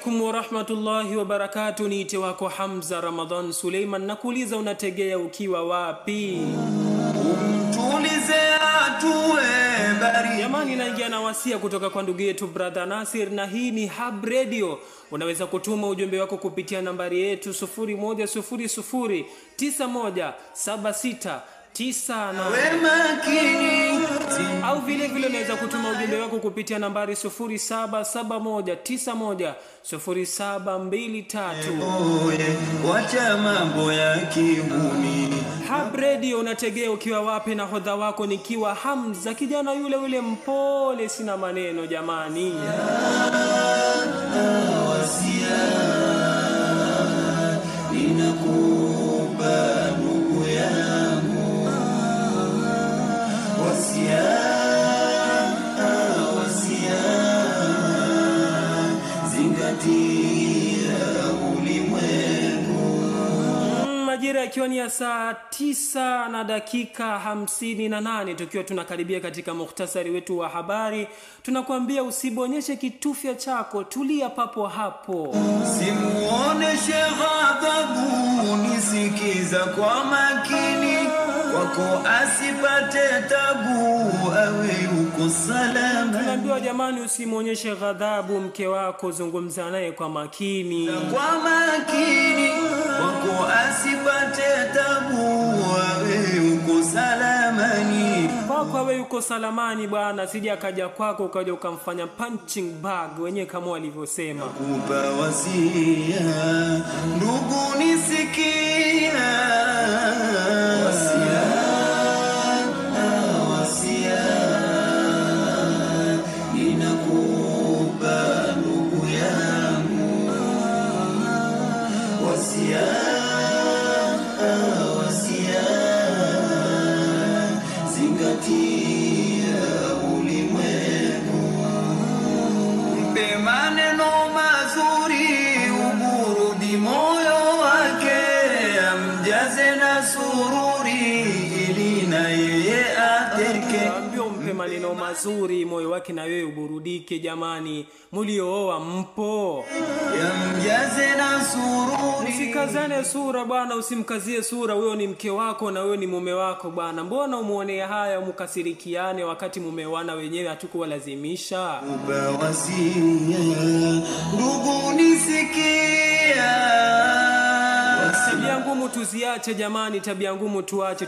alaikum wa rahmatullahi wa barakatuh. Niite wako Hamza Ramadhan Suleiman, nakuuliza unategea ukiwa wapi? Umtulize atue bari. Jamani, naingia na wasia kutoka kwa ndugu yetu Brother Nasir, na hii ni Hub Radio. Unaweza kutuma ujumbe wako kupitia nambari yetu 01009176 au vile unaweza kutuma ujumbe wako kupitia nambari 0771910723. Wacha mambo ya kibuni. Hub Radio unategea ukiwa wapi? Na hodha wako nikiwa Hamza, kijana yule mpole, sina maneno jamani. Wasia ninakupa ndugu yangu, wasia zingatia ulimwengu. Majira yakiwa ni ya saa 9 na dakika 58, tukiwa tunakaribia katika mukhtasari wetu wa habari. Tunakuambia usibonyeshe kitufya chako, tulia papo hapo. Simuoneshe ghadhabu, nisikiza kwa makini, kwako asipate tabu, awe uko salama. Tunaambiwa jamani, usimuonyeshe ghadhabu mke wako, zungumza naye kwa makini. Kwa makini, kwako asipate tabu, awe uko salamani. Kwako awe uko salamani bwana, sija akaja kwako ukaja ukamfanya punching bag, wenyewe kama walivyosema. Kupa wasia, ndugu nisikia, wasia ninakupa ndugu yangu, wasia zingatia ulimwengu. Mpe maneno mazuri, uburudi moyo wake, amjaze na sururi, ili na yeye ateke. Ambio mpe maneno mazuri, moyo wake na wewe uburudike. Jamani, mliooa mpo, amjaze na sururi. Usikazane sura bwana, usimkazie sura. Huyo ni mke wako na wewe ni mume wako bwana. Mbona umuonea haya, mkasirikiane wakati mumewana wenyewe, hatukulazimisha. Ubawasia, ndugu nisikia. Tabia ngumu tuziache jamani, tabia ngumu tuache.